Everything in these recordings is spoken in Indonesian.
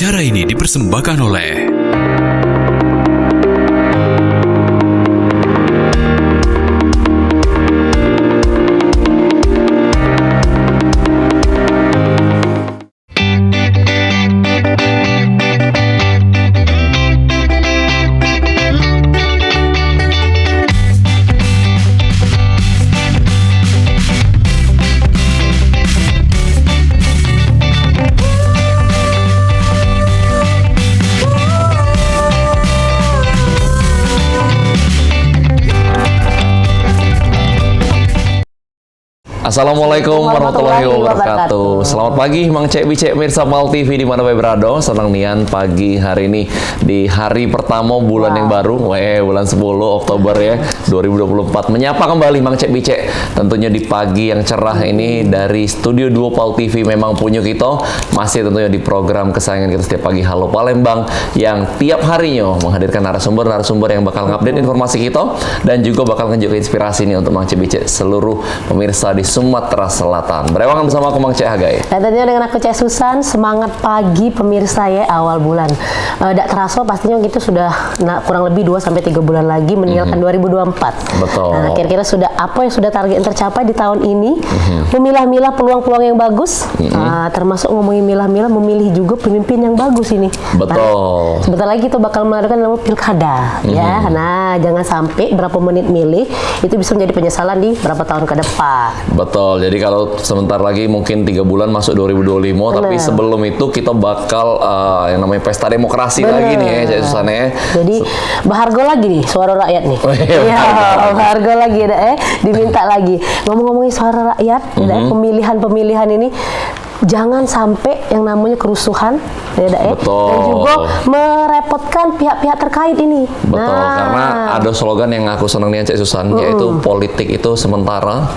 Acara ini dipersembahkan oleh Assalamualaikum warahmatullahi wabarakatuh. Selamat pagi Mang Cek Bicek Mirsa Mal TV di mana berada. Senang nian pagi hari ini di hari pertama bulan yang baru, bulan 10 Oktober ya 2024. Menyapa kembali Mang Cek Bicek tentunya di pagi yang cerah ini dari Studio 2 Pal TV. Memang punya kita masih tentunya di program kesayangan kita setiap pagi Halo Palembang yang tiap harinya menghadirkan narasumber yang bakal ngupdate informasi kita dan juga bakal ngejuk inspirasi nih untuk Mang Cek Bicek seluruh pemirsa di Sumatera Selatan. Berewangan bersama aku Mang Cek Hagai. Dan tentunya dengan aku Cek Susan, semangat pagi pemirsa ya awal bulan. Tidak terasa pastinya kita sudah kurang lebih 2-3 bulan lagi meninggalkan 2024. Betul. Nah, kira-kira sudah apa yang sudah target yang tercapai di tahun ini? Memilah-milah peluang-peluang yang bagus. Termasuk ngomongin milah-milah, memilih juga pemimpin yang bagus ini. Betul. Nah, sebentar lagi kita bakal mengadakan nama pilkada ya. Nah, jangan sampai berapa menit milih itu bisa menjadi penyesalan di berapa tahun ke depan. Betul, jadi kalau sebentar lagi mungkin 3 bulan masuk 2025, tapi sebelum itu kita bakal yang namanya pesta demokrasi lagi nih ya, Cek Susan ya. Jadi berharga lagi nih suara rakyat nih. Iya, berharga lagi ya, diminta lagi. Ngomong-ngomongin suara rakyat, pemilihan-pemilihan ini jangan sampai yang namanya kerusuhan ya, dan juga merepotkan pihak-pihak terkait ini. Betul, karena ada slogan yang aku senang nih Cek Susan, yaitu politik itu sementara,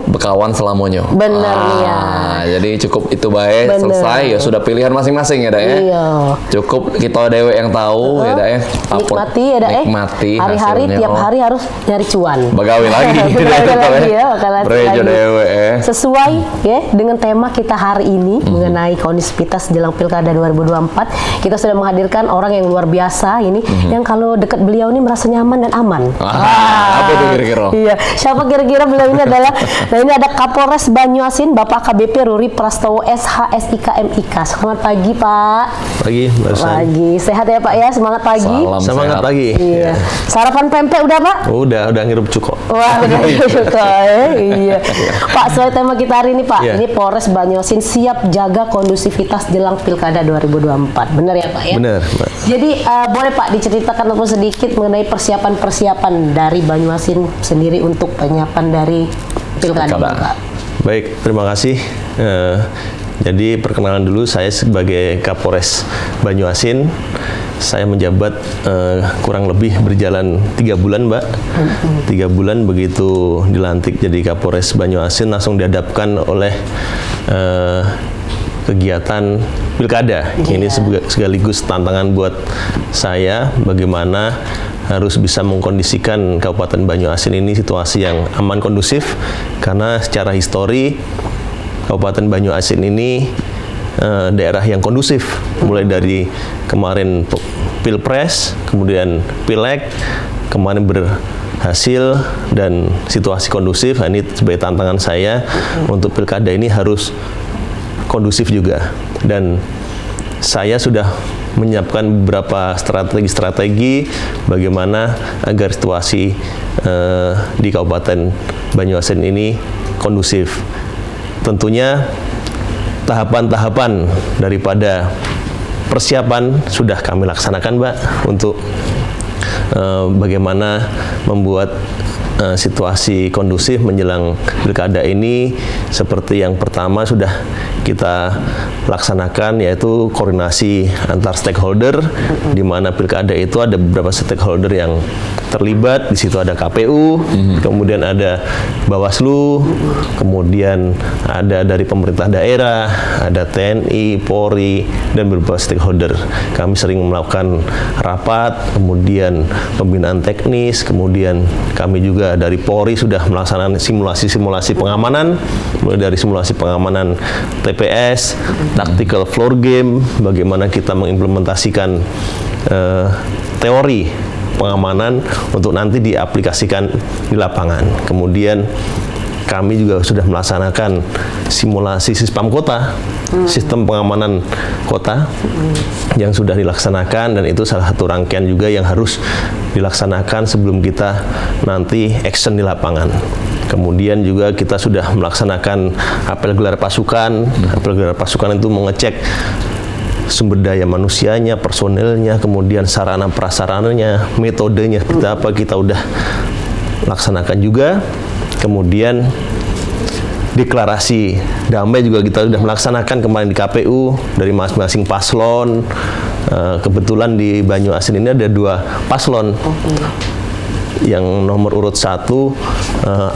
bekawan selamanya. Benar nih ya. Jadi cukup itu baik, selesai ya sudah pilihan masing-masing ya Dak ya. Iya. Cukup kita dewe yang tahu ya Dak ya. Nikmati ya Dak. Nikmati hari-hari hasilnya, tiap hari harus nyari cuan. Begawi lagi. Begawi lagi ya, Berejo dewe ya. Sesuai ya dengan tema kita hari ini mengenai kondivitas jelang pilkada 2024, kita sudah menghadirkan orang yang luar biasa ini yang kalau dekat beliau ini merasa nyaman dan aman. Apa tuh kira-kira? Iya, siapa kira-kira beliau ini adalah? Nah, ini ada Kapolres Banyuasin Bapak KBP Ruri Prastowo SH SIK MIK. Selamat pagi Pak. Pagi, pagi. Sehat ya Pak ya, semangat pagi. Salam semangat sehat. pagi. Iya. Sarapan pempek udah Pak? Udah ngirup cukup. Wah, udah cukup ya. Iya. Pak, soal tema kita hari ini Pak, ini Polres Banyuasin siap jaga kondusivitas jelang pilkada 2024. Benar ya Pak ya? Benar, Pak. Jadi boleh Pak diceritakan untuk sedikit mengenai persiapan-persiapan dari Banyuasin sendiri untuk penyiapan dari pilkada ini, Pak. Baik, terima kasih. Jadi perkenalan dulu, saya sebagai Kapolres Banyuasin. Saya menjabat kurang lebih berjalan 3 bulan, Mbak. 3 bulan begitu dilantik jadi Kapolres Banyuasin, langsung dihadapkan oleh kegiatan pilkada. Ini sekaligus tantangan buat saya bagaimana harus bisa mengkondisikan Kabupaten Banyuasin ini situasi yang aman kondusif, karena secara histori Kabupaten Banyuasin ini daerah yang kondusif, mulai dari kemarin Pilpres, kemudian Pileg, kemarin berhasil dan situasi kondusif. Nah, ini sebagai tantangan saya untuk pilkada ini harus kondusif juga, dan saya sudah menyiapkan beberapa strategi-strategi bagaimana agar situasi di Kabupaten Banyuasin ini kondusif. Tentunya tahapan-tahapan daripada persiapan sudah kami laksanakan, Mbak, untuk bagaimana membuat situasi kondusif menjelang pilkada ini. Seperti yang pertama sudah kita laksanakan, yaitu koordinasi antar stakeholder, di mana pilkada itu ada beberapa stakeholder yang terlibat. Di situ ada KPU, kemudian ada Bawaslu, kemudian ada dari pemerintah daerah, ada TNI, Polri, dan beberapa stakeholder. Kami sering melakukan rapat, kemudian pembinaan teknis, kemudian kami juga dari Polri sudah melaksanakan simulasi-simulasi pengamanan, mulai dari simulasi pengamanan TPS, tactical floor game, bagaimana kita mengimplementasikan teori pengamanan untuk nanti diaplikasikan di lapangan. Kemudian kami juga sudah melaksanakan simulasi Sispam Kota, sistem pengamanan kota yang sudah dilaksanakan, dan itu salah satu rangkaian juga yang harus dilaksanakan sebelum kita nanti action di lapangan. Kemudian juga kita sudah melaksanakan apel gelar pasukan. Apel gelar pasukan itu mengecek sumber daya manusianya, personelnya, kemudian sarana prasarananya, metodenya seperti apa, kita udah laksanakan juga. Kemudian deklarasi damai juga kita sudah melaksanakan kemarin di KPU dari masing-masing paslon. Kebetulan di Banyuasin ini ada 2 paslon. Yang nomor urut 1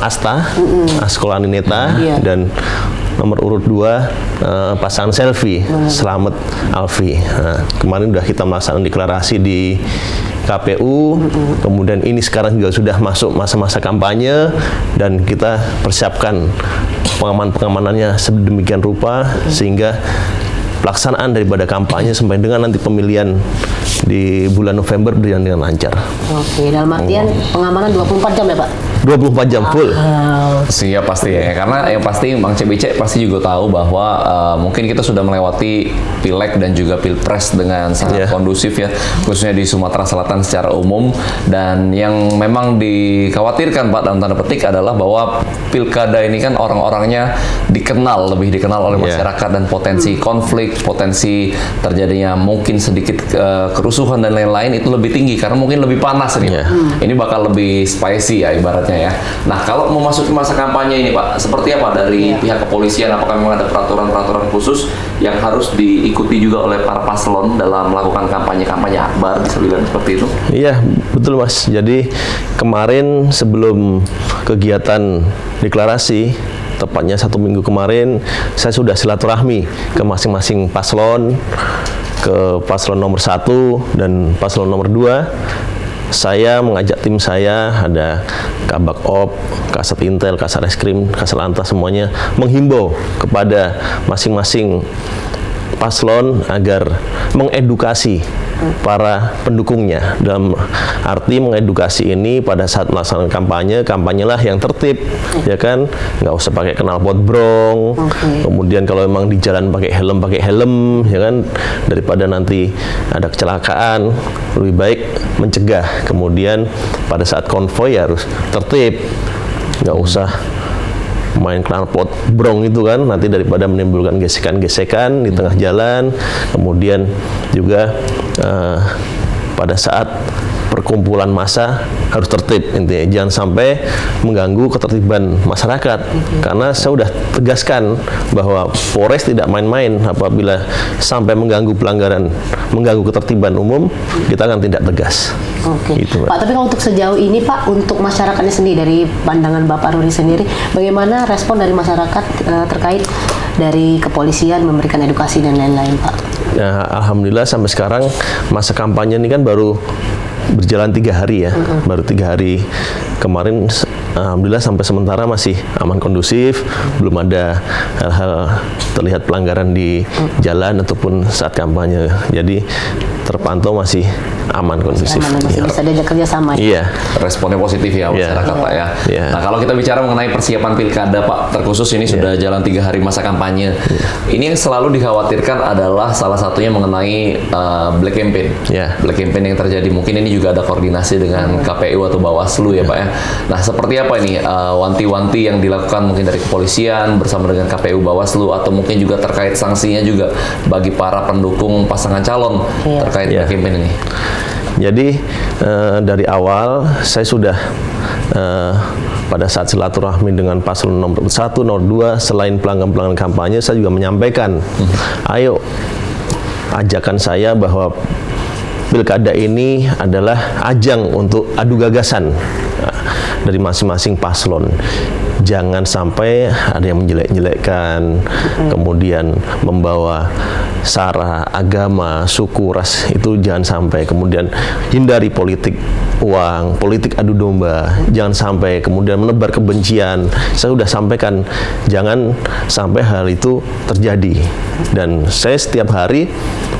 Asta, Askola Nineta, dan nomor urut 2 pasangan Selfie, Selamat Alfi. Nah, kemarin sudah kita melaksanakan deklarasi di KPU, kemudian ini sekarang juga sudah masuk masa-masa kampanye, dan kita persiapkan pengamanannya sedemikian rupa sehingga pelaksanaan daripada kampanye sampai dengan nanti pemilihan di bulan November berjalan dengan lancar. Oke, dalam artian pengamanan 24 jam ya Pak? 24 jam full. Siap pasti ya, karena yang pasti Bang Cek pasti juga tahu bahwa mungkin kita sudah melewati Pileg dan juga Pilpres dengan sangat kondusif ya, khususnya di Sumatera Selatan secara umum. Dan yang memang dikhawatirkan Pak dalam tanda petik adalah bahwa Pilkada ini kan orang-orangnya lebih dikenal oleh masyarakat, dan potensi konflik, potensi terjadinya mungkin sedikit kerusuhan dan lain-lain itu lebih tinggi karena mungkin lebih panas nih. Ini bakal lebih spicy ya ibaratnya ya. Nah, kalau memasuki masa kampanye ini Pak, seperti apa dari pihak kepolisian? Apakah memang ada peraturan-peraturan khusus yang harus diikuti juga oleh para paslon dalam melakukan kampanye akbar, bisa bilang seperti itu? Iya, betul Mas. Jadi kemarin sebelum kegiatan deklarasi, tepatnya 1 minggu kemarin, saya sudah silaturahmi ke masing-masing paslon, ke paslon nomor 1 dan paslon nomor 2. Saya mengajak tim saya, ada Kabak Op, Kasat Intel, Kasat Reskrim, Kasat Lantas, semuanya menghimbau kepada masing-masing paslon agar mengedukasi para pendukungnya. Dalam arti mengedukasi ini pada saat melaksanakan kampanyelah yang tertib, ya kan, nggak usah pakai knalpot brong. Kemudian kalau memang di jalan pakai helm, ya kan, daripada nanti ada kecelakaan, lebih baik mencegah. Kemudian pada saat konvoy harus tertib, nggak usah main knalpot brong itu kan, nanti daripada menimbulkan gesekan-gesekan di tengah jalan. Kemudian juga pada saat perkumpulan massa harus tertib, intinya jangan sampai mengganggu ketertiban masyarakat. Karena saya sudah tegaskan bahwa Polres tidak main-main. Apabila sampai mengganggu ketertiban umum, kita akan tindak tegas. Oke, gitu, Pak. Tapi kalau untuk sejauh ini Pak, untuk masyarakatnya sendiri, dari pandangan Bapak Ruri sendiri, bagaimana respon dari masyarakat terkait dari kepolisian memberikan edukasi dan lain-lain Pak? Ya, alhamdulillah sampai sekarang masa kampanye ini kan baru berjalan 3 hari ya, baru 3 hari kemarin. Alhamdulillah sampai sementara masih aman, kondusif, belum ada hal-hal terlihat pelanggaran di jalan ataupun saat kampanye. Jadi terpantau masih aman, kondusif. Masih bisa diajak kerjasama. Iya. Responnya positif ya masyarakat Pak ya. Nah, kalau kita bicara mengenai persiapan pilkada Pak, terkhusus ini sudah jalan 3 hari masa kampanye. Ini yang selalu dikhawatirkan adalah salah satunya mengenai black campaign. Black campaign yang terjadi, mungkin ini juga ada koordinasi dengan KPU atau Bawaslu ya Pak ya. Nah, seperti apa ini wanti-wanti yang dilakukan mungkin dari kepolisian bersama dengan KPU, Bawaslu, atau mungkin juga terkait sanksinya juga bagi para pendukung pasangan calon terkait black campaign ini? Jadi dari awal saya sudah pada saat silaturahmi dengan paslon nomor 1, nomor 2, selain pelanggan-pelanggan kampanye, saya juga menyampaikan, ayo ajakan saya bahwa pilkada ini adalah ajang untuk adu gagasan dari masing-masing paslon. Jangan sampai ada yang menjelek-jelekkan, kemudian membawa sara, agama, suku, ras, itu jangan sampai. Kemudian hindari politik uang, politik adu domba, jangan sampai kemudian menebar kebencian. Saya sudah sampaikan, jangan sampai hal itu terjadi. Dan saya setiap hari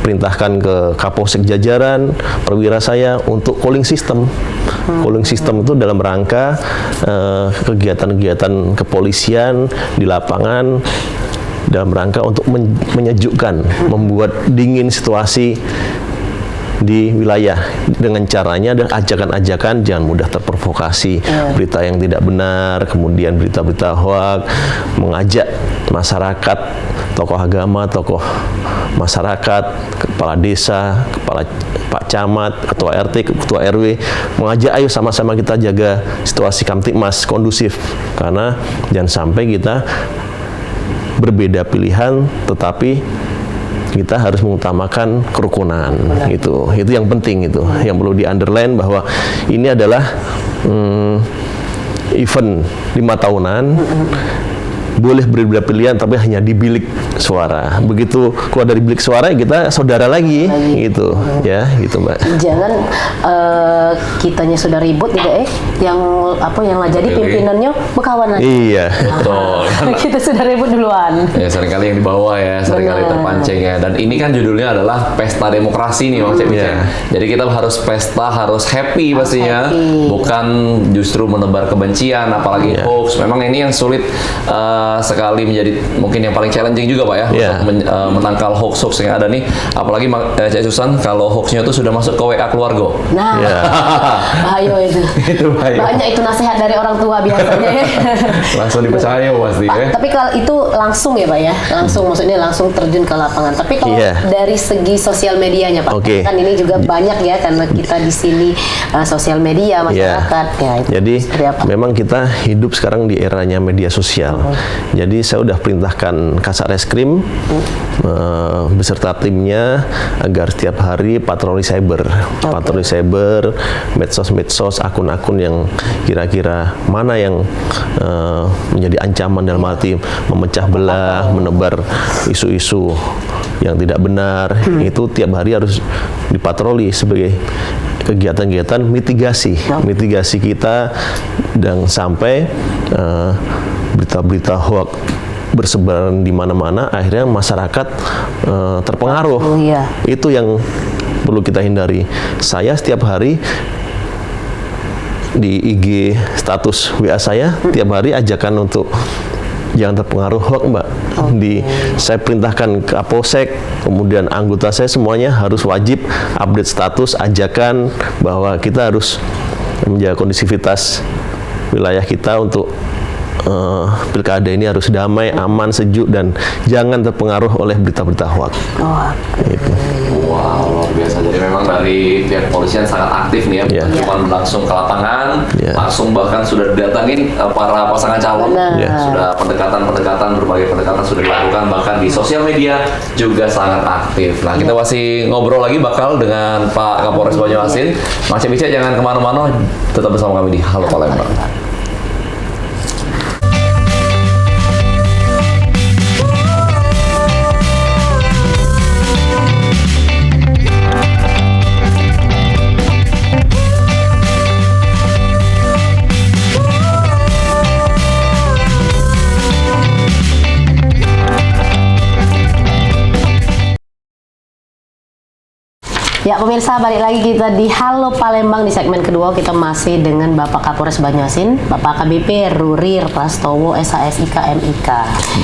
perintahkan ke Kapolsek jajaran, perwira saya untuk calling system. Calling system itu dalam rangka kegiatan-kegiatan kepolisian di lapangan, dalam rangka untuk menyejukkan, membuat dingin situasi di wilayah dengan caranya dan ajakan-ajakan jangan mudah terprovokasi, berita yang tidak benar, kemudian berita-berita hoak, mengajak masyarakat, tokoh agama, tokoh masyarakat, kepala desa, kepala Pak Camat, ketua RT, ketua RW, mengajak ayo sama-sama kita jaga situasi Kamtibmas kondusif, karena jangan sampai kita berbeda pilihan tetapi kita harus mengutamakan kerukunan. Itu yang penting, itu yang perlu di underline, bahwa ini adalah event 5 tahunan, boleh berbeda pilihan tapi hanya di bilik suara. Begitu keluar dari bilik suara kita saudara lagi. Gitu ya, gitu Mbak. Jangan kitanya sudah ribut tidak yang lah jadi pimpinannya berkawan lagi. Iya, betul. Kita sudah ribut duluan. Ya, seringkali yang dibawa ya, seringkali terpancing ya. Dan ini kan judulnya adalah pesta demokrasi nih, Bang Cek. Jadi kita harus pesta, harus happy pastinya, bukan justru menebar kebencian, apalagi hoax. Memang ini yang sulit sekali, menjadi mungkin yang paling challenging juga Pak ya, untuk menangkal hoax-hoax yang ada nih. Apalagi Cek Susan, kalau hoaxnya itu sudah masuk ke WA keluarga. Nah, bahaya itu. Itu bahaya. Banyak itu nasihat dari orang tua biasanya. Langsung dipercaya pasti ya. Tapi kalau itu langsung ya Pak ya, maksudnya langsung terjun ke lapangan. Tapi kalau dari segi sosial medianya Pak, kan ini juga banyak ya, karena kita di sini sosial media masyarakat. Ya, itu jadi memang kita hidup sekarang di eranya media sosial. Jadi saya udah perintahkan Kasat Reskrim beserta timnya agar setiap hari patroli cyber, medsos, akun-akun yang kira-kira mana yang menjadi ancaman dalam arti memecah belah, menebar isu-isu yang tidak benar, itu tiap hari harus dipatroli sebagai kegiatan-kegiatan mitigasi kita, dan sampai berita-berita hoax bersebaran di mana-mana, akhirnya masyarakat terpengaruh. Itu yang perlu kita hindari. Saya setiap hari di IG status WA saya tiap hari ajakan untuk jangan terpengaruh hoax, Mbak. Saya perintahkan ke Kapolsek, kemudian anggota saya semuanya harus wajib update status, ajakan bahwa kita harus menjaga kondisivitas wilayah kita untuk pilkada ini harus damai, aman, sejuk, dan jangan terpengaruh oleh berita-berita hoax. Gitu. Wow, luar biasa. Jadi memang dari pihak kepolisian sangat aktif nih ya, bukan cuma langsung ke lapangan, langsung bahkan sudah didatangin para pasangan calon, sudah pendekatan, berbagai pendekatan sudah dilakukan, bahkan di sosial media juga sangat aktif. Nah, kita masih ngobrol lagi bakal dengan Pak Kapolres Banyuasin. Mas Cek jangan kemana-mana, tetap bersama kami di Halo Palembang. Ya pemirsa, balik lagi kita di Halo Palembang. Di segmen kedua kita masih dengan Bapak Kapolres Banyuasin, Bapak AKBP Rurir Prastowo SHSIK MIK.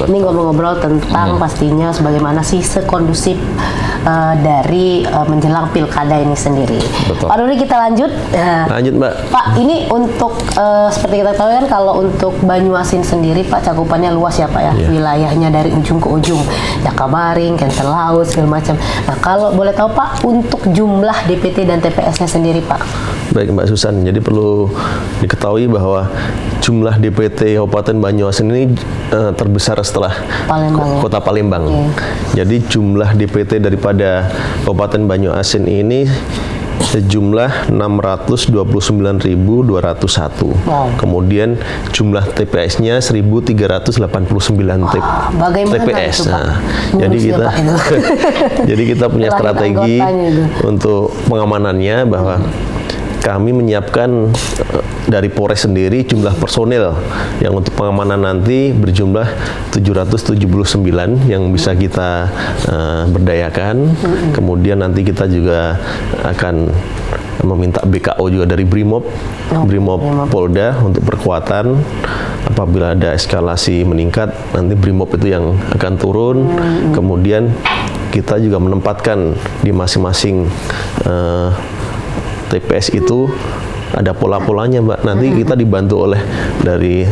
Ini ngobrol-ngobrol tentang pastinya sebagaimana sih sekondusif dari menjelang pilkada ini sendiri. Betul. Pak Rurir, kita lanjut. Lanjut Mbak. Pak, ini untuk seperti kita tahu kan, kalau untuk Banyuasin sendiri Pak, cakupannya luas ya Pak ya, wilayahnya dari ujung ke ujung, Jakabaring, Kenten Laut, segala macam. Nah, kalau boleh tahu Pak, untuk jumlah DPT dan TPS-nya sendiri Pak? Baik Mbak Susan, jadi perlu diketahui bahwa jumlah DPT Kabupaten Banyuasin ini terbesar setelah Kota Palembang. Jadi jumlah DPT daripada Kabupaten Banyuasin ini sejumlah 629.201. Wow. Kemudian jumlah TPS-nya 1.389 bagaimana TPS. itu, Pak? Jadi Ngurusnya, kita Pak, itu? jadi kita punya Lahir strategi anggotanya itu. untuk pengamanannya bahwa kami menyiapkan dari Polres sendiri jumlah personil yang untuk pengamanan nanti berjumlah 779 yang bisa kita berdayakan. Kemudian nanti kita juga akan meminta BKO juga dari Brimob Polda untuk perkuatan. Apabila ada eskalasi meningkat, nanti Brimob itu yang akan turun. Kemudian kita juga menempatkan di masing-masing TPS itu ada pola-polanya, Mbak. Nanti kita dibantu oleh dari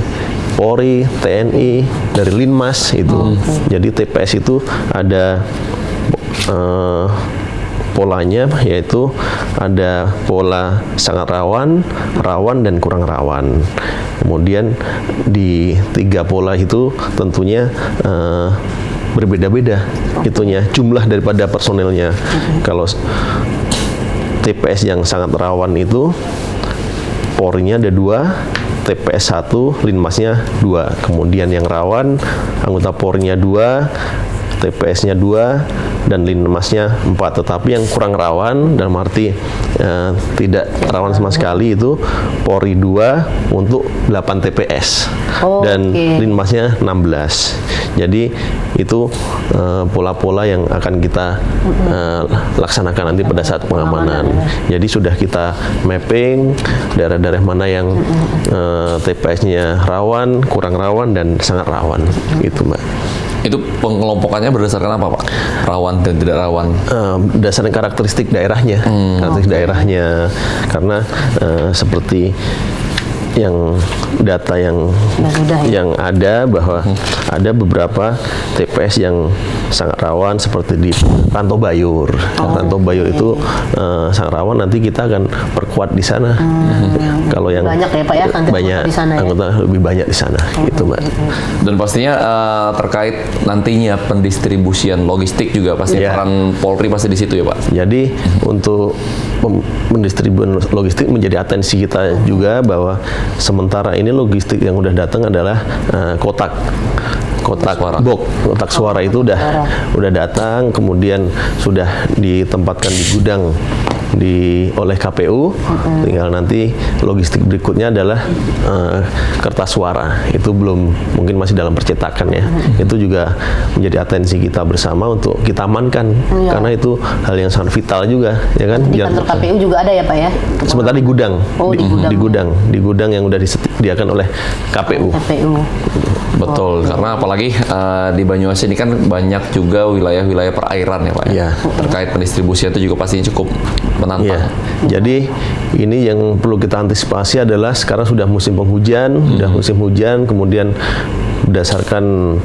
Polri, TNI, dari Linmas itu. Jadi TPS itu ada polanya, yaitu ada pola sangat rawan, rawan, dan kurang rawan. Kemudian di 3 pola itu tentunya berbeda-beda itunya, jumlah daripada personelnya. Kalau TPS yang sangat rawan itu Polri-nya ada 2, TPS 1, Linmasnya 2. Kemudian yang rawan anggota Polri-nya 2, TPS-nya 2, dan Linmasnya 4. Tetapi yang kurang rawan dalam arti tidak rawan sama sekali itu Polri 2 untuk 8 TPS dan Linmasnya 16. Jadi itu pola-pola yang akan kita laksanakan nanti pada saat pengamanan. Jadi sudah kita mapping daerah-daerah mana yang TPS-nya rawan, kurang rawan, dan sangat rawan. Itu, Mbak. Itu pengelompokannya berdasarkan apa, Pak? Rawan dan tidak rawan? Berdasarkan karakteristik daerahnya. Karakteristik daerahnya. Karena seperti yang data yang ada bahwa ada beberapa TPS yang sangat rawan seperti di Ranto Bayur. Ranto Bayur itu sangat rawan, nanti kita akan perkuat di sana. Kalau yang banyak ya, Pak, ya, banyak di sana, anggota lebih banyak di sana, gitu, Mbak. Dan pastinya terkait nantinya pendistribusian logistik juga pasti peran Polri pasti di situ ya, Pak. Jadi untuk mendistribusikan logistik menjadi atensi kita juga, bahwa sementara ini logistik yang udah datang adalah kotak box, kotak suara itu udah datang, kemudian sudah ditempatkan di gudang oleh KPU. Tinggal nanti logistik berikutnya adalah kertas suara. Itu belum, mungkin masih dalam percetakan ya. Itu juga menjadi atensi kita bersama untuk kita amankan, karena itu hal yang sangat vital juga, ya kan? Di kantor KPU juga ada ya, Pak, ya? Sementara di gudang, di gudang yang udah disediakan oleh KPU. Betul, karena apalagi di Banyuasin ini kan banyak juga wilayah-wilayah perairan ya, Pak. Ya. Terkait pendistribusian itu juga pastinya cukup menantang. Ya. Jadi ini yang perlu kita antisipasi adalah sekarang sudah musim penghujan, kemudian berdasarkan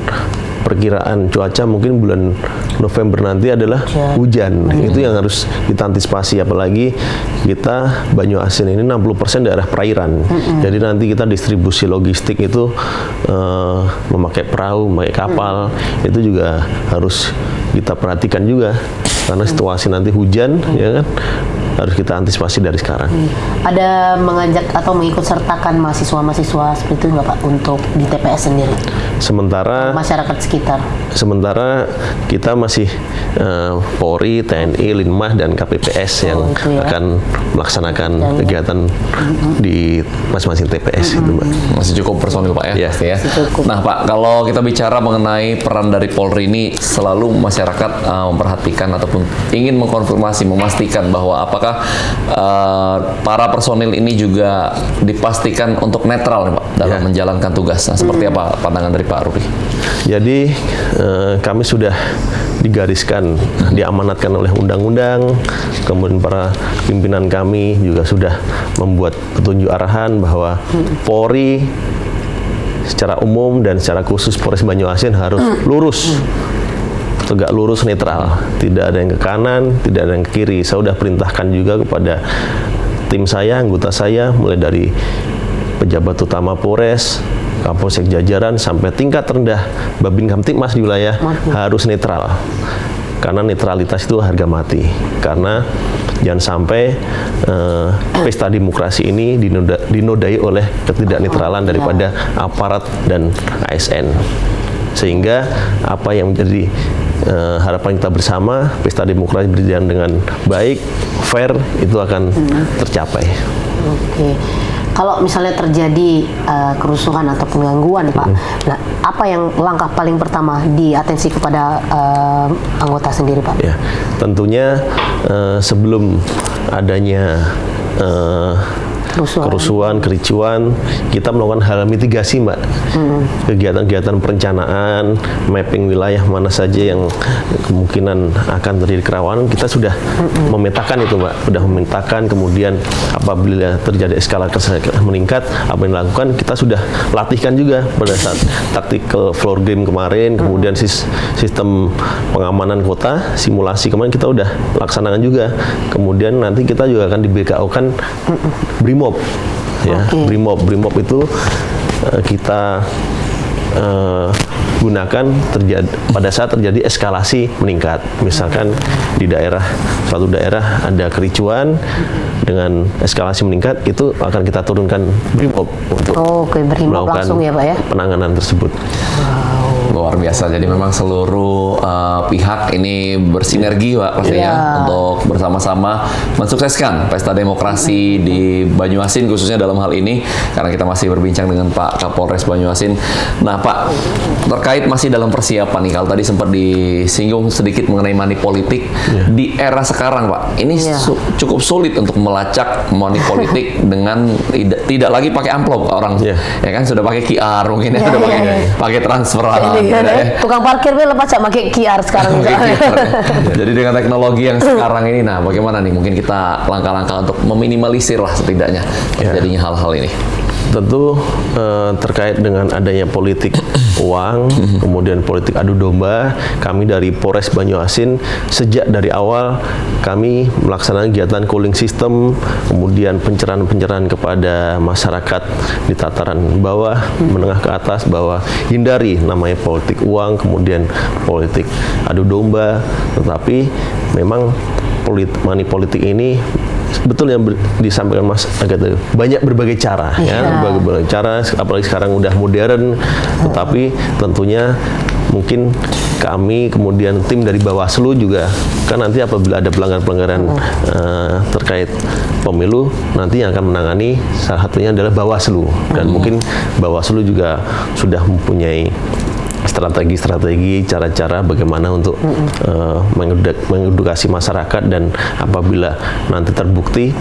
perkiraan cuaca mungkin bulan November nanti adalah hujan. Itu yang harus kita antisipasi, apalagi kita Banyuasin ini 60% daerah perairan. Jadi nanti kita distribusi logistik itu memakai perahu, memakai kapal, itu juga harus kita perhatikan juga, karena situasi nanti hujan, ya kan, harus kita antisipasi dari sekarang. Ada mengajak atau mengikut sertakan mahasiswa-mahasiswa seperti itu nggak, Pak, untuk di TPS sendiri? Sementara masyarakat sekitar. Sementara kita masih Polri, TNI, Linmas, dan KPPS yang akan melaksanakan kegiatan di masing-masing TPS itu, Mbak. Masih cukup personil, Pak, ya? Pasti ya. Nah, Pak, kalau kita bicara mengenai peran dari Polri ini, selalu masyarakat memperhatikan ataupun ingin mengkonfirmasi, memastikan bahwa apakah para personil ini juga dipastikan untuk netral, Pak, dalam menjalankan tugas. Nah, seperti apa pandangan dari Pak Rudy? Jadi kami sudah digariskan, diamanatkan oleh undang-undang, kemudian para pimpinan kami juga sudah membuat petunjuk arahan bahwa Polri secara umum dan secara khusus Polres Banyuasin harus lurus, tegak lurus, netral, tidak ada yang ke kanan, tidak ada yang ke kiri. Saya sudah perintahkan juga kepada tim saya, anggota saya, mulai dari pejabat utama Polres, Kapolsek jajaran, sampai tingkat rendah Babin Kamtibmas di wilayah harus netral. Karena netralitas itu harga mati. Karena jangan sampai pesta demokrasi ini dinodai oleh ketidaknetralan daripada aparat dan ASN, sehingga apa yang menjadi harapan kita bersama, pesta demokrasi berjalan dengan baik, fair, itu akan tercapai. Oke. Kalau misalnya terjadi kerusuhan ataupun gangguan, Pak, nah apa yang langkah paling pertama diatensi kepada anggota sendiri, Pak? Ya, tentunya sebelum adanya kerusuhan, kericuan, kita melakukan hal mitigasi, Mbak. Kegiatan-kegiatan perencanaan, mapping wilayah mana saja yang kemungkinan akan terjadi kerawanan, kita sudah memetakan itu, Mbak. Sudah memetakan, kemudian apabila terjadi eskalasi meningkat, apa yang dilakukan, kita sudah latihkan juga pada saat tactical floor game kemarin, kemudian sistem pengamanan kota, simulasi kemarin kita udah laksanakan juga. Kemudian nanti kita juga akan di BKO-kan Brimob, ya. Brimob itu kita gunakan pada saat terjadi eskalasi meningkat. Misalkan di suatu daerah ada kericuan dengan eskalasi meningkat, itu akan kita turunkan Brimob untuk melakukan langsung ya, Pak, ya? penanganan tersebut. Luar biasa. Jadi memang seluruh pihak ini bersinergi, Pak, pastinya untuk bersama-sama mensukseskan pesta demokrasi di Banyuasin, khususnya dalam hal ini, karena kita masih berbincang dengan Pak Kapolres Banyuasin. Nah, Pak, terkait masih dalam persiapan nih, kalau tadi sempat disinggung sedikit mengenai money politik di era sekarang, Pak, ini cukup sulit untuk melacak money politik dengan tidak lagi pakai amplop orang, ya kan, sudah pakai QR mungkin, sudah pakai transferan. Tukang parkir lepas pakai QR sekarang. Jadi dengan teknologi yang sekarang ini, nah bagaimana nih mungkin kita langkah-langkah untuk meminimalisir lah setidaknya terjadinya hal-hal ini? Tentu terkait dengan adanya politik uang, kemudian politik adu domba, kami dari Polres Banyuasin sejak dari awal kami melaksanakan kegiatan cooling system, kemudian pencerahan-pencerahan kepada masyarakat di tataran bawah, menengah ke atas, bahwa hindari namanya politik uang, kemudian politik adu domba. Tetapi memang money politik ini betul yang disampaikan Mas Agatha, banyak berbagai cara, ya, berbagai cara, apalagi sekarang udah modern. Tetapi tentunya mungkin kami, kemudian tim dari Bawaslu juga, kan nanti apabila ada pelanggaran-pelanggaran terkait pemilu, nanti yang akan menangani salah satunya adalah Bawaslu, dan mungkin Bawaslu juga sudah mempunyai strategi-strategi, cara-cara bagaimana untuk mengedukasi masyarakat, dan apabila nanti terbukti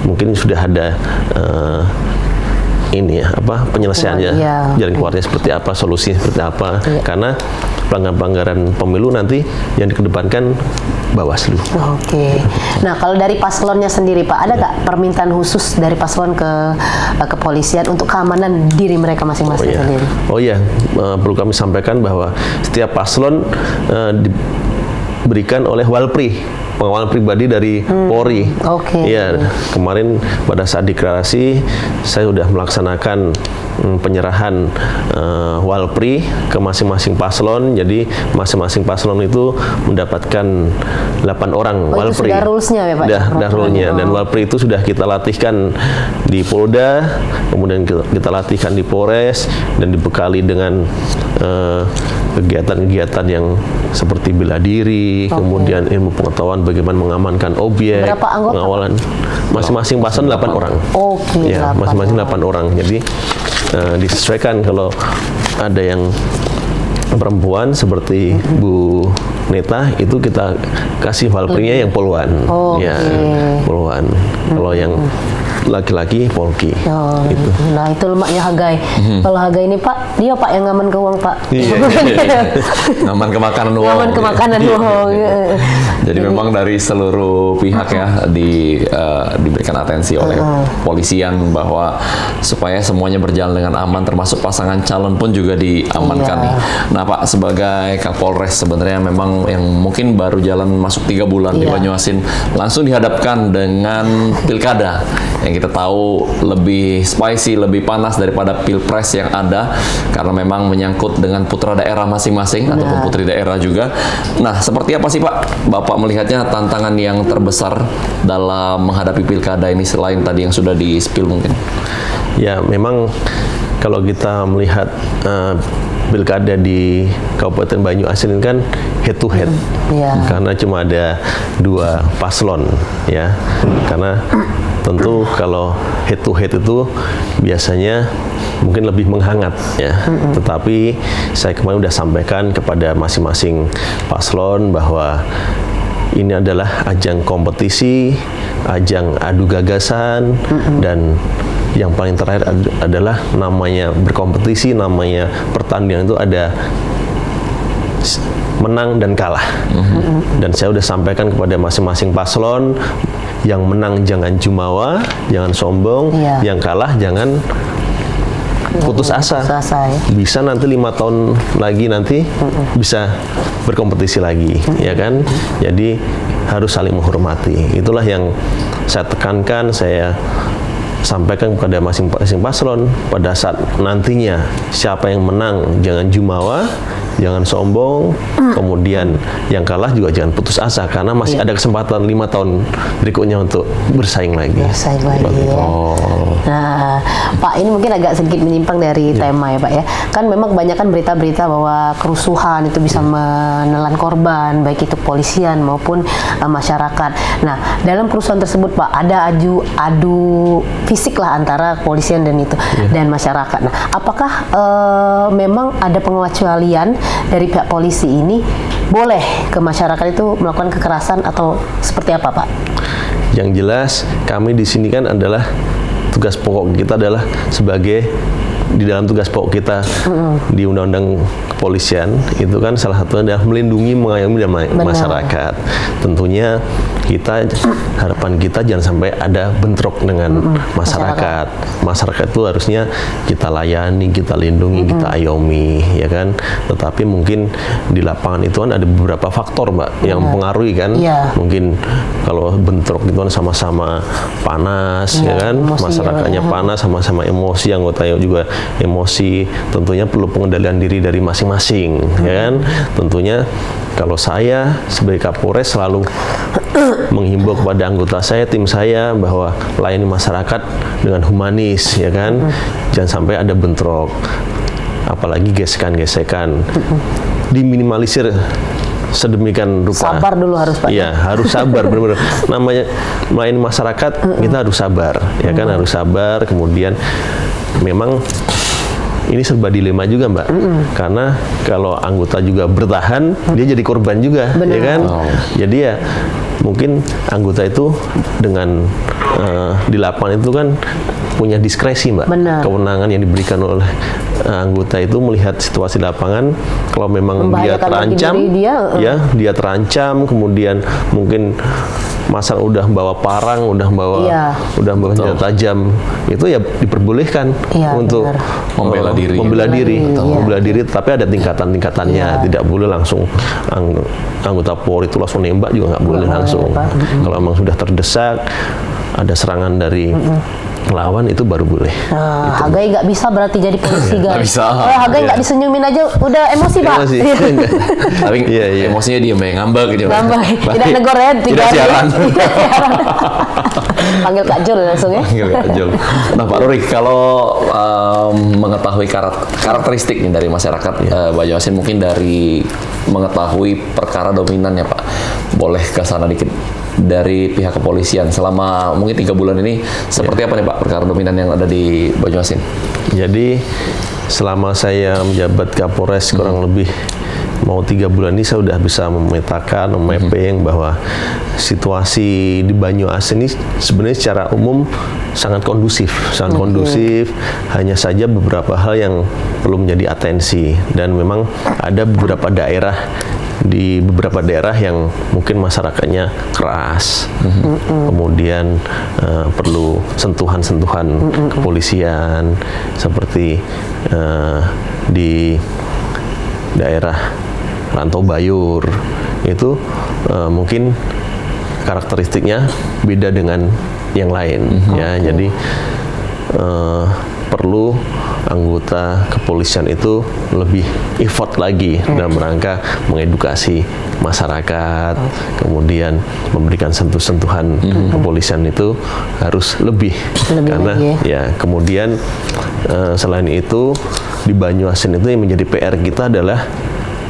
mungkin sudah ada penyelesaiannya, jalan keluarnya seperti apa, solusinya seperti apa, karena pelanggaran pemilu nanti yang dikedepankan Bawaslu. Oke. Nah, kalau dari paslonnya sendiri, Pak, ada nggak permintaan khusus dari paslon ke kepolisian untuk keamanan diri mereka masing-masing sendiri? Oh iya, perlu kami sampaikan bahwa setiap paslon diberikan oleh Walpri, pengawalan pribadi dari Polri. Iya, kemarin pada saat deklarasi saya sudah melaksanakan penyerahan Walpri ke masing-masing paslon. Jadi masing-masing paslon itu mendapatkan 8 orang Walpri. Itu sudah rules-nya ya, Pak? Sudah rule-nya. Dan Walpri itu sudah kita latihkan di Polda, kemudian kita latihkan di Polres, dan dibekali dengan kegiatan-kegiatan yang seperti bela diri, kemudian ilmu pengetahuan bagaimana mengamankan objek. Berapa anggota? Pengawalan. Masing-masing paslon 8 orang. Ya, masing-masing 8 orang. Jadi disesuaikan, kalau ada yang perempuan seperti Bu Neta, itu kita kasih Walpri-nya yang poluan. Ya, poluan. Kalau yang laki-laki Polki. Gitu. Nah, itu lemaknya Hagai. Kalau Hagai ini, Pak, dia Pak yang ngaman ke uang, Pak. Ngaman ke makanan uang. Ngaman ke makanan uang. Jadi memang dari seluruh pihak ya diberikan atensi oleh polisian bahwa supaya semuanya berjalan dengan aman, termasuk pasangan calon pun juga diamankan nih. Nah, Pak, sebagai Kapolres sebenarnya memang orang yang mungkin baru jalan masuk 3 bulan di Banyuasin langsung dihadapkan dengan pilkada yang kita tahu lebih spicy, lebih panas daripada pilpres yang ada karena memang menyangkut dengan putra daerah masing-masing ataupun putri daerah juga. Nah, seperti apa sih Pak Bapak melihatnya tantangan yang terbesar dalam menghadapi pilkada ini selain tadi yang sudah di-spill mungkin? Ya, memang kalau kita melihat pilkada di Kabupaten Banyuasin ini kan head to head, karena cuma ada 2 paslon ya. Karena tentu kalau head to head itu biasanya mungkin lebih menghangat ya. Tetapi saya kemarin sudah sampaikan kepada masing-masing paslon bahwa ini adalah ajang kompetisi, ajang adu gagasan, dan yang paling terakhir adalah namanya berkompetisi, namanya pertandingan itu ada menang dan kalah. Dan saya sudah sampaikan kepada masing-masing paslon, yang menang jangan jumawa, jangan sombong, yang kalah jangan putus asa. Bisa nanti 5 tahun lagi nanti bisa berkompetisi lagi, ya kan? Jadi harus saling menghormati. Itulah yang saya tekankan, saya sampaikan kepada masing-masing paslon pada saat nantinya siapa yang menang jangan jumawa, jangan sombong, kemudian yang kalah juga jangan putus asa karena masih ada kesempatan 5 tahun berikutnya untuk bersaing lagi. Nah, Pak, ini mungkin agak sedikit menyimpang dari tema ya Pak ya. Kan memang kebanyakan berita-berita bahwa kerusuhan itu bisa menelan korban, baik itu polisian maupun masyarakat. Nah, dalam kerusuhan tersebut Pak, ada adu fisik lah antara polisian dan dan masyarakat. Nah, apakah memang ada pengecualian dari pihak polisi ini boleh ke masyarakat itu melakukan kekerasan atau seperti apa Pak? Yang jelas kami di sini kan adalah tugas pokok kita adalah sebagai di dalam tugas pokok kita di Undang-Undang Kepolisian itu kan salah satunya adalah melindungi, mengayomi masyarakat. Tentunya harapan kita jangan sampai ada bentrok dengan masyarakat. Masyarakat itu harusnya kita layani, kita lindungi, kita ayomi, ya kan. Tetapi mungkin di lapangan itu kan ada beberapa faktor Mbak yang mempengaruhi kan. Mungkin kalau bentrok itu kan sama-sama panas, ya kan. Masyarakatnya panas, sama-sama emosi, anggotanya juga emosi. Tentunya perlu pengendalian diri dari masing-masing, ya kan. Tentunya kalau saya sebagai Kapolres selalu menghimbau kepada anggota saya, tim saya, bahwa layani masyarakat dengan humanis, ya kan. Jangan sampai ada bentrok, apalagi gesekan-gesekan. Diminimalisir sedemikian rupa. Sabar dulu harus Pak. Iya, harus sabar benar-benar. Namanya melayani masyarakat, kita harus sabar, ya kan, harus sabar. Kemudian memang ini serba dilema juga Mbak, karena kalau anggota juga bertahan, dia jadi korban juga, ya kan? Jadi ya mungkin anggota itu dengan di lapangan itu kan punya diskresi Mbak, kewenangan yang diberikan oleh anggota itu melihat situasi lapangan. Kalau memang dia terancam, dia terancam, kemudian mungkin masa udah bawa parang, udah bawa senjata tajam, itu ya diperbolehkan untuk membela diri, tapi ada tingkatan-tingkatannya. Tidak boleh langsung anggota Polri itu langsung nembak, juga nggak boleh langsung. Kalau memang sudah terdesak, ada serangan dari lawan, itu baru boleh. Hagai nggak bisa berarti jadi polisi guys. Bisa. Hagai nggak disenyumin aja udah emosi Pak. Tapi emosinya dia ngambek gitu. Tidak negor ya, tidak siaran. Panggil Kak Jul langsung ya. Panggil Kak Jul. Nah Pak Ruri, kalau mengetahui karakteristik nih dari masyarakat Banyuasin, mungkin dari mengetahui perkara dominan ya Pak, boleh ke sana dikit dari pihak kepolisian selama mungkin 3 bulan ini seperti apa nih Pak perkara dominan yang ada di Banyuasin? Jadi selama saya menjabat Kapolres kurang lebih mau 3 bulan ini, saya sudah bisa memetakan, memapping bahwa situasi di Banyuasin ini sebenarnya secara umum sangat kondusif, hanya saja beberapa hal yang perlu menjadi atensi, dan memang ada beberapa daerah yang mungkin masyarakatnya keras, kemudian perlu sentuhan-sentuhan kepolisian, seperti di daerah Rantau Bayur, itu mungkin karakteristiknya beda dengan yang lain ya. Jadi perlu anggota kepolisian itu lebih effort lagi dalam rangka mengedukasi masyarakat, kemudian memberikan sentuh-sentuhan kepolisian itu harus lebih karena lagi ya kemudian selain itu di Banyuasin itu yang menjadi PR kita adalah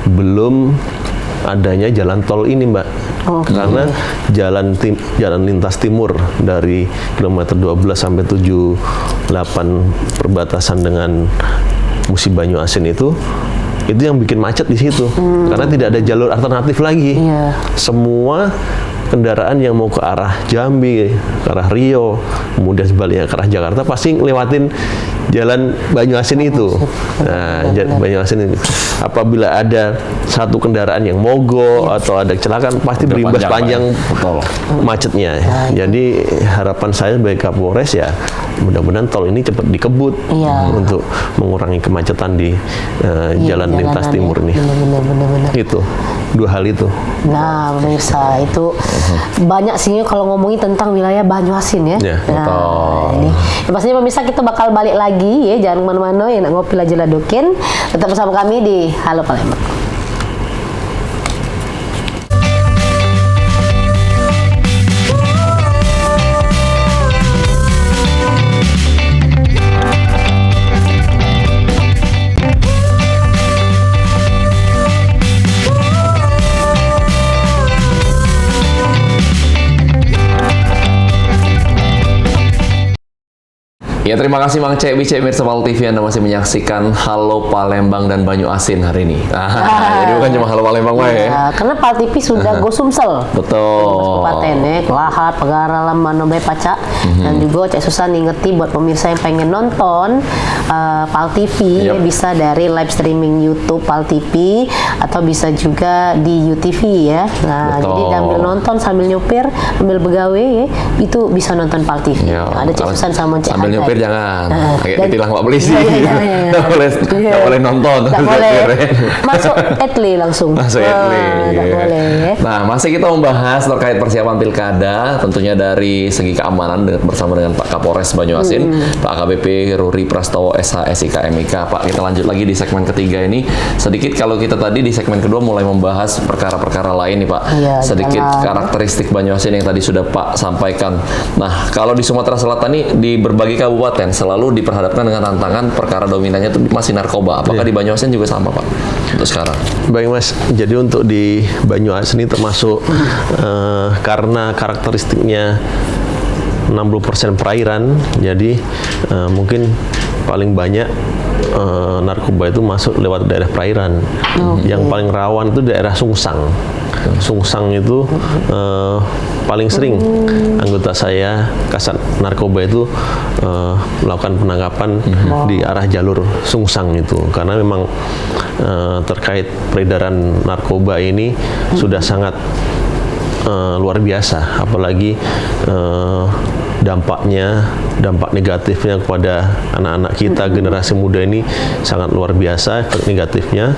belum adanya jalan tol ini, Mbak. Karena jalan lintas timur dari kilometer 12 sampai 78 perbatasan dengan Musi Banyuasin itu yang bikin macet di situ. Karena tidak ada jalur alternatif lagi. Semua kendaraan yang mau ke arah Jambi, ke arah Rio, kemudian sebaliknya ke arah Jakarta pasti ngelewatin jalan Banyuasin itu. Nah, Banyuasin ini apabila ada satu kendaraan yang mogok atau ada kecelakaan pasti berimbas panjang macetnya. Jadi harapan saya sebagai Kapolres ya mudah-mudahan tol ini cepat dikebut untuk mengurangi kemacetan di jalan lintas timur ini. Benar. Itu dua hal itu. Nah, pemirsa itu banyak sih kalau ngomongin tentang wilayah Banyuasin ya. Nah, ini pastinya pemirsa kita bakal balik lagi ya, jangan kemana-mana ya, nak ngopi aja ladokin. Tetap bersama kami di Halo Palembang. Ya, terima kasih Mang Cek, Cek Mirsa Pal TV, Anda masih menyaksikan Halo Palembang dan Banyuasin hari ini. Jadi bukan cuma Halo Palembang ya. Karena Pal TV sudah go Sumsel. Betul. Kabupaten Lahat, Pagara, Manobe, Pacak. Dan juga Cek Susan ngingeti buat pemirsa yang pengen nonton Pal TV ya, bisa dari live streaming YouTube Pal TV atau bisa juga di UTV ya. Nah, jadi sambil nonton sambil nyupir, sambil begawe ya, itu bisa nonton Pal TV. Ada Cek Susan sama Cek sambil nyupir jangan, kayak ditilang Pak Polisi. Nggak boleh nonton. Nggak boleh. Masuk Etli langsung. Masuk Etli. Nggak boleh. Nah, masih kita membahas terkait persiapan pilkada, tentunya dari segi keamanan bersama dengan Pak Kapolres Banyuasin, Pak AKBP Ruri Prastowo SH SIK MIK. Pak, kita lanjut lagi di segmen ketiga ini. Sedikit kalau kita tadi di segmen kedua mulai membahas perkara-perkara lain nih Pak. Sedikit karakteristik Banyuasin yang tadi sudah Pak sampaikan. Nah, kalau di Sumatera Selatan ini di berbagai kabupaten selalu diperhadapkan dengan tantangan perkara dominannya itu masih narkoba. Apakah di Banyuasin juga sama Pak untuk sekarang? Baik Mas, jadi untuk di Banyuasin ini termasuk karena karakteristiknya 60% perairan, jadi mungkin paling banyak narkoba itu masuk lewat daerah perairan. Yang paling rawan itu daerah Sungsang. Sungsang itu paling sering anggota saya Kasat Narkoba itu melakukan penangkapan di arah jalur Sungsang itu, karena memang terkait peredaran narkoba ini sudah sangat luar biasa, apalagi dampak negatifnya kepada anak-anak kita, generasi muda ini sangat luar biasa efek negatifnya.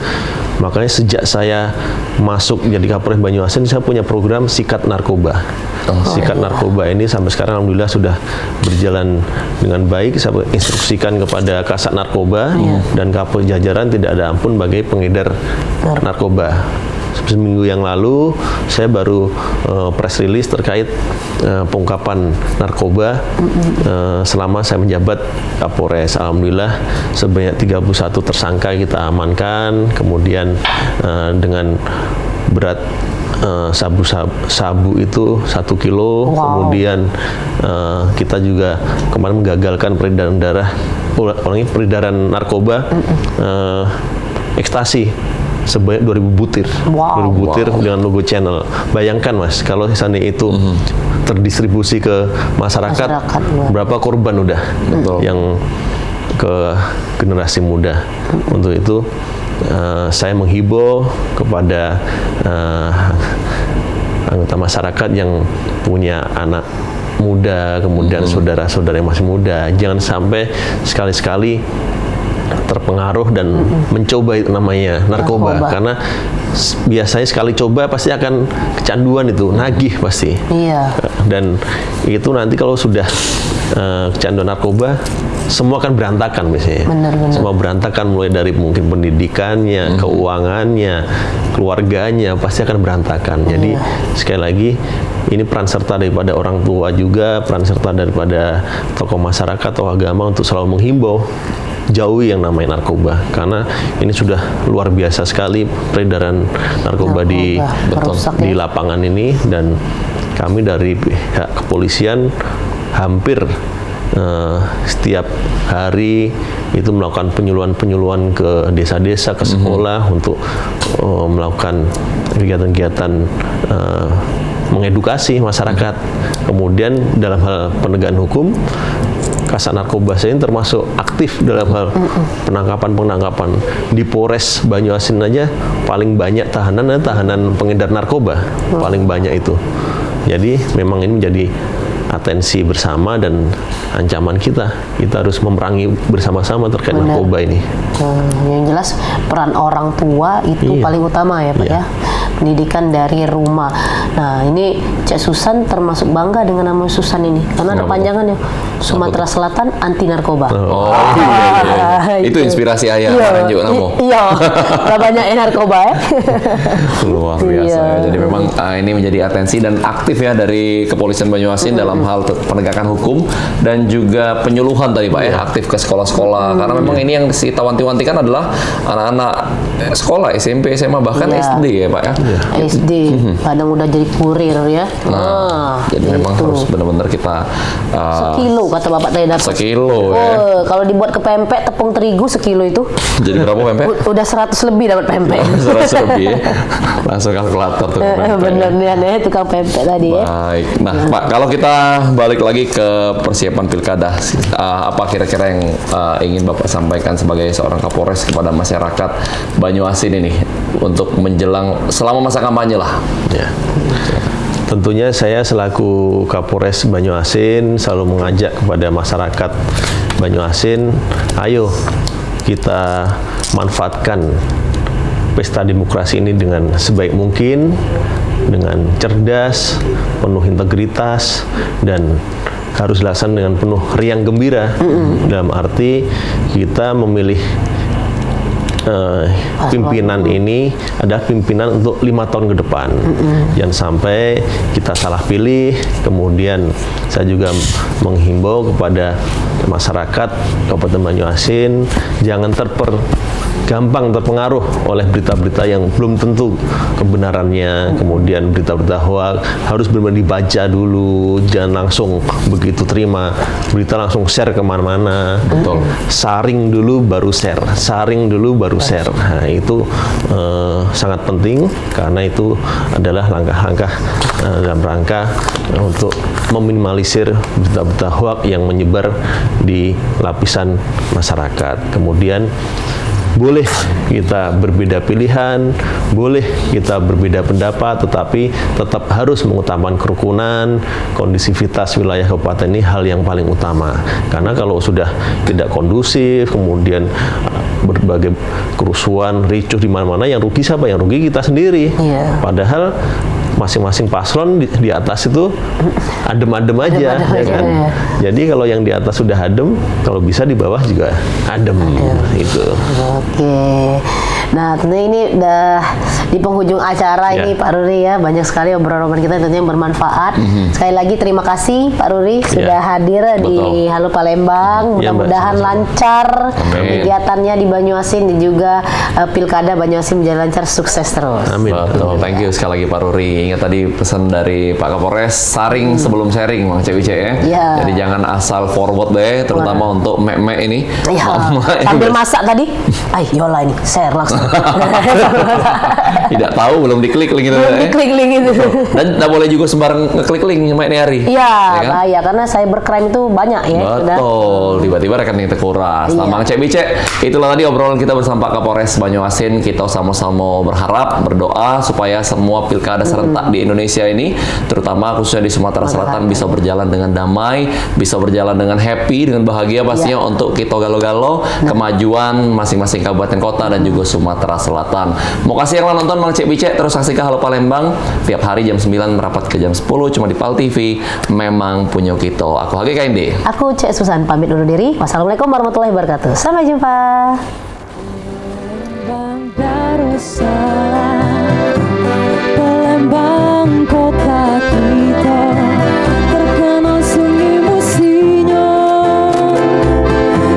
Makanya sejak saya masuk jadi Kapolres Banyuasin, saya punya program Sikat Narkoba. Sikat Narkoba ini sampai sekarang alhamdulillah sudah berjalan dengan baik. Saya instruksikan kepada Kasat Narkoba dan Kapolres jajaran tidak ada ampun bagi pengedar narkoba. Seminggu yang lalu saya baru press release terkait pengungkapan narkoba selama saya menjabat Kapolres. Alhamdulillah sebanyak 31 tersangka kita amankan, kemudian dengan berat sabu itu 1 kilo. Kemudian kita juga kemarin menggagalkan peredaran narkoba ekstasi sebanyak 2.000 butir. 2.000 butir dengan logo channel. Bayangkan Mas, kalau seandainya itu terdistribusi ke masyarakat berapa korban udah yang ke generasi muda. Untuk itu saya menghimbau kepada anggota masyarakat yang punya anak muda, kemudian saudara-saudara yang masih muda, jangan sampai sekali-sekali terpengaruh dan mencoba itu namanya narkoba. Karena biasanya sekali coba pasti akan kecanduan itu, nagih pasti. Iya. Dan itu nanti kalau sudah kecanduan narkoba, semua akan berantakan biasanya. Benar. Semua berantakan, mulai dari mungkin pendidikannya, keuangannya, keluarganya pasti akan berantakan. Jadi sekali lagi ini peran serta daripada orang tua juga, peran serta daripada tokoh masyarakat atau agama untuk selalu menghimbau jauhi yang namanya narkoba, karena ini sudah luar biasa sekali peredaran narkoba di lapangan ini. Dan kami dari pihak kepolisian hampir setiap hari itu melakukan penyuluhan ke desa-desa, ke sekolah untuk melakukan kegiatan-kegiatan mengedukasi masyarakat. Kemudian dalam hal penegakan hukum, Kasat Narkoba ini termasuk aktif dalam hal penangkapan. Di Polres Banyuasin aja paling banyak tahanan pengedar narkoba, paling banyak itu. Jadi memang ini menjadi atensi bersama dan ancaman kita harus memerangi bersama-sama terkait narkoba ini. Yang jelas peran orang tua itu paling utama ya Pak ya. Pendidikan dari rumah. Nah ini Cek Susan termasuk bangga dengan nama Susan ini karena ada panjangannya, Sumatera Selatan anti narkoba. Itu inspirasi ayah juga namo. Iya, banyak narkoba ya. Luar biasa ya. Jadi memang ini menjadi atensi dan aktif ya dari Kepolisian Banyuasin dalam hal penegakan hukum dan juga penyuluhan tadi Pak ya, aktif ke sekolah-sekolah karena memang ini yang kita wanti-wantikan adalah anak-anak sekolah SMP, SMA bahkan SD ya Pak ya. SD, kadang udah jadi kurir ya. Jadi memang harus benar-benar kita sekilo kata bapak tadi dapat. Sekilo ya. Kalau dibuat ke pempek tepung terigu sekilo itu. Jadi berapa pempek? Udah 100 lebih dapat pempek. 100 lebih ya. Langsung kalkulator tuh. Bener nih tukang pempek tadi ya. Baik. Nah Pak, kalau kita balik lagi ke persiapan pilkada, apa kira-kira yang ingin Bapak sampaikan sebagai seorang Kapolres kepada masyarakat Banyuasin ini untuk menjelang selama masa kampanye lah? Ya. Tentunya saya selaku Kapolres Banyuasin selalu mengajak kepada masyarakat Banyuasin, ayo kita manfaatkan pesta demokrasi ini dengan sebaik mungkin, dengan cerdas, penuh integritas, dan harus dilaksanakan dengan penuh riang gembira. Dalam arti kita memilih pimpinan ini adalah pimpinan untuk 5 tahun ke depan. Jangan sampai kita salah pilih. Kemudian saya juga menghimbau kepada masyarakat Kabupaten Banyuasin jangan gampang terpengaruh oleh berita-berita yang belum tentu kebenarannya, kemudian berita-berita hoax harus benar-benar dibaca dulu, jangan langsung begitu terima berita langsung share kemana-mana. Betul. Saring dulu baru share, Nah itu sangat penting karena itu adalah langkah-langkah dalam rangka untuk meminimalisir berita-berita hoax yang menyebar di lapisan masyarakat. Kemudian boleh kita berbeda pilihan, boleh kita berbeda pendapat, tetapi tetap harus mengutamakan kerukunan, kondisivitas wilayah kabupaten ini hal yang paling utama. Karena kalau sudah tidak kondusif, kemudian berbagai kerusuhan, ricuh di mana-mana, yang rugi siapa? Yang rugi kita sendiri. Padahal masing-masing paslon di atas itu adem-adem aja, ya kan? Jadi kalau yang di atas sudah adem, kalau bisa di bawah juga adem. Itu. Oke. Nah, tentunya ini udah di penghujung acara ini Pak Ruri ya. Banyak sekali obrolan kita tentunya yang bermanfaat. Sekali lagi terima kasih Pak Ruri sudah hadir di Halo Palembang. Mudah-mudahan lancar kegiatannya di Banyuasin dan juga Pilkada Banyuasin menjadi lancar, sukses terus. Amin. Betul. Thank you sekali lagi Pak Ruri. Ingat tadi pesan dari Pak Kapolres, saring sebelum sharing Bang Cek ya. Jadi jangan asal forward deh, terutama untuk mek-mek ini. Sambil masak tadi, yola ini share langsung. Tidak tahu, belum diklik link itu. Belum diklik link itu. Dan tidak boleh juga sembarang ngeklik link sama ini hari. Iya, Ya kan? bahaya karena cybercrime itu banyak ya. Betul, tiba-tiba rekening terkuras. Nah, Iya. Mang Cek Bicek, itulah tadi obrolan kita bersama Pak Kapolres Banyuasin. Kita sama-sama berharap, berdoa supaya semua pilkada serentak di Indonesia ini, terutama khususnya di Sumatera Selatan, bisa berjalan dengan damai, bisa berjalan dengan happy, dengan bahagia pastinya untuk kita galo-galo kemajuan masing-masing kabupaten kota dan juga Sumatera Selatan. Mau kasih yang nonton Mang Cek Bicek, terus saksikan Halo Palembang tiap hari jam 9 merapat ke jam 10 cuma di PAL TV. Memang punya kita. Aku Hage KND. Aku Cek Susan pamit undur diri. Wassalamualaikum warahmatullahi wabarakatuh. Sampai jumpa. Palembang Darussalam, Palembang kota kita, terkenal sunyi musiknya,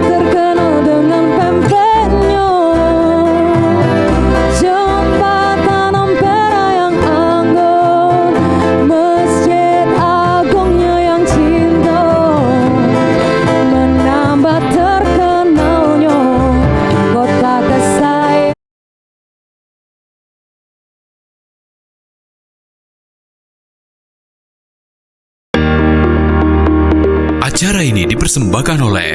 terkenal dengan pempeknya, jembatan Ampera yang anggun, masjid agungnya yang cinta, menambah terkenalnya kota kesayangan. Acara ini dipersembahkan oleh